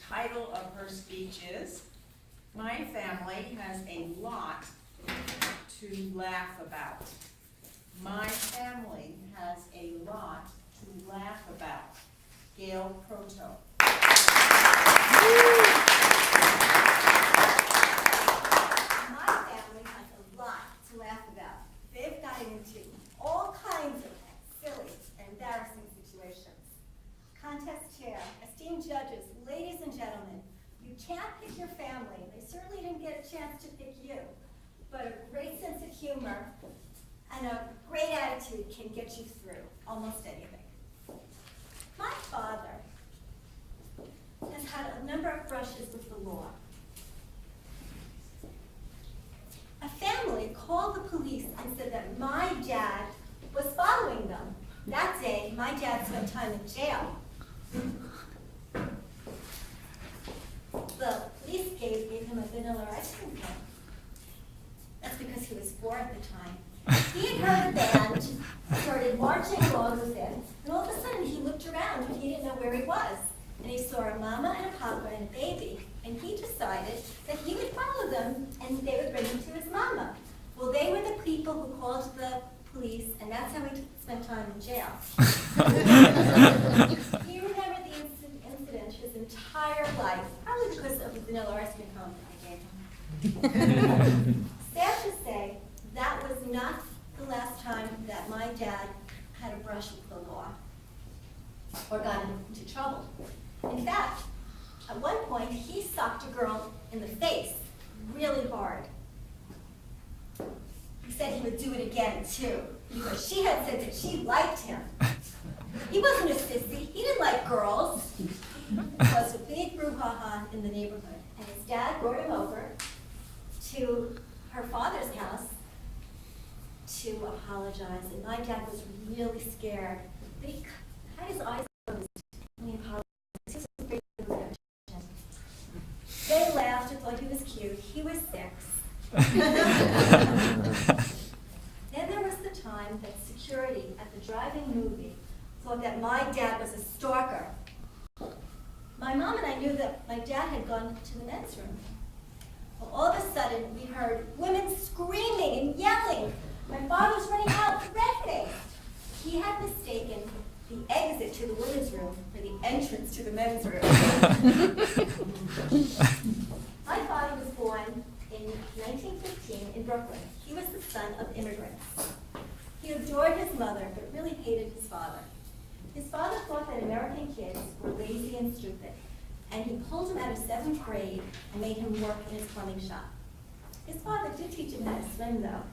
title of her speech is, My Family Has a Lot to Laugh About. My family has a lot to laugh about. Gail Proto. My family has a lot to laugh about. They've gotten into all kinds of silly and embarrassing situations. Contest chair, esteemed judges, ladies and gentlemen, you can't pick your family. They certainly didn't get a chance to pick you. But a great sense of humor and a great attitude can get you through almost anything. My father has had a number of brushes with the law. A family called the police and said that my dad was following them. That day, my dad spent time in jail. The police gave him a vanilla ice cream cone. That's because he was 4 at the time. He had heard a band, started marching along with him, and all of a sudden he looked around and he didn't know where he was. And he saw a mama and a papa and a baby, and he decided that he would follow them and they would bring him to his mama. Well, they were the people who called the police, and that's how he spent time in jail. He remembered the incident his entire life, probably because of the vanilla ice cream cone that I gave him. Sad to say, that was not the last time that my dad had a brush with the law or got into trouble. In fact, at one point, he socked a girl in the face really hard. He said he would do it again, too, because she had said that she liked him. He wasn't a sissy. He didn't like girls. It was a big brouhaha in the neighborhood, and his dad brought him over to her father's house to apologize, and my dad was really scared. But he had his eyes closed when he apologized. He was afraid of reaction. They laughed and thought he was cute. He was 6. Then there was the time that security at the drive-in movie thought that my dad was a stalker. My mom and I knew that my dad had gone to the men's room. Well, all of a sudden, we heard women screaming and yelling. My father was running out, red-faced. He had mistaken the exit to the women's room for the entrance to the men's room. My father was born in 1915 in Brooklyn. He was the son of immigrants. He adored his mother, but really hated his father. His father thought that American kids were lazy and stupid, and he pulled him out of 7th grade and made him work in his plumbing shop. His father did teach him how to swim, though,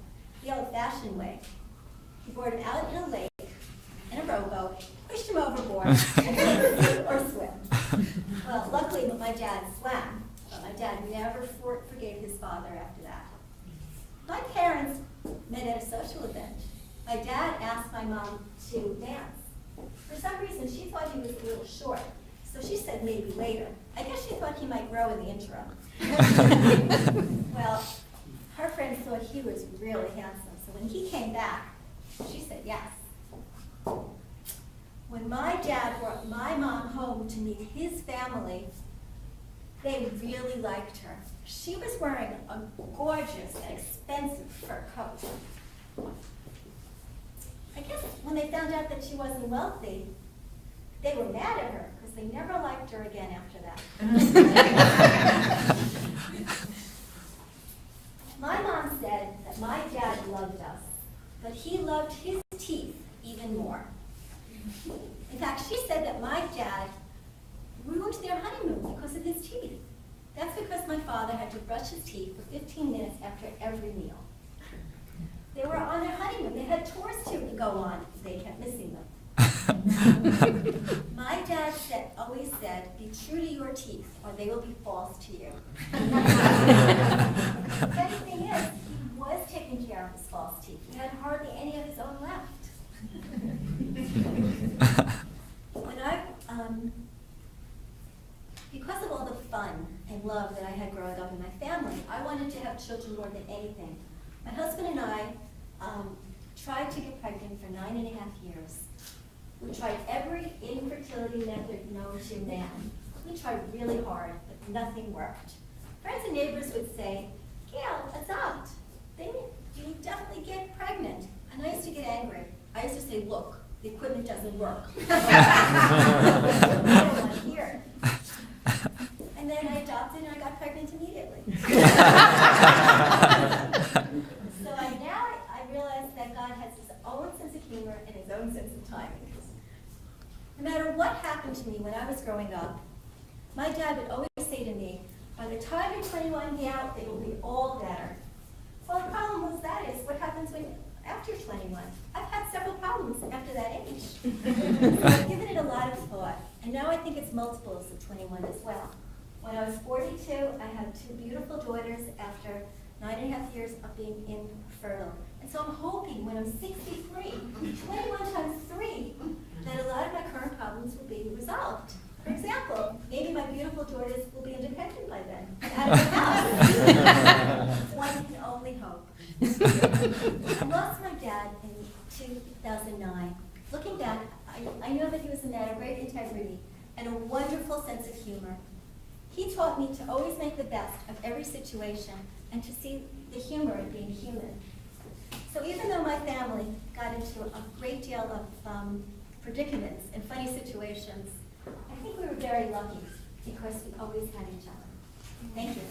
the old-fashioned way. He brought him out in a lake, in a rowboat, pushed him overboard, and let him sink or swim. Well, luckily, my dad swam, but my dad never forgave his father after that. My parents met at a social event. My dad asked my mom to dance. For some reason, she thought he was a little short, so she said maybe later. I guess she thought he might grow in the interim. Well, her friends thought he was really handsome, so when he came back, she said yes. When my dad brought my mom home to meet his family, they really liked her. She was wearing a gorgeous and expensive fur coat. I guess when they found out that she wasn't wealthy, they were mad at her because they never liked her again after that. My mom said that my dad loved us, but he loved his teeth even more. In fact, she said that my dad ruined their honeymoon because of his teeth. That's because my father had to brush his teeth for 15 minutes after every meal. They were on their honeymoon. They had tours to go on. They kept missing them. My dad always said, be true to your teeth, or they will be false to you. The funny thing is, he was taking care of his false teeth. He had hardly any of his own left. Because of all the fun and love that I had growing up in my family, I wanted to have children more than anything. My husband and I tried to get pregnant for 9.5 years. We tried every infertility method known to man. He tried really hard, but nothing worked. Friends and neighbors would say, Gail, adopt. You definitely get pregnant. And I used to get angry. I used to say, look, the equipment doesn't work. I don't want to hear it. And then I adopted and I got pregnant immediately. So I realized that God has his own sense of humor and his own sense of timing. No matter what happened to me when I was growing up, my dad would always say to me, by the time you're 21, Gail, it will be all better. Well, the problem with that is, what happens after 21? I've had several problems after that age. So I've given it a lot of thought, and now I think it's multiples of 21 as well. When I was 42, I had 2 beautiful daughters after 9.5 years of being infertile. And so I'm hoping when I'm 63, 21 times 3, that a lot of my current problems will be resolved. For example, maybe my beautiful daughters will be independent by then, and out of the house. One can only hope. I lost my dad in 2009. Looking back, I know that he was a man of great integrity and a wonderful sense of humor. He taught me to always make the best of every situation and to see the humor in being human. So even though my family got into a great deal of predicaments and funny situations, I think we were very lucky because we always had each other. Thank you.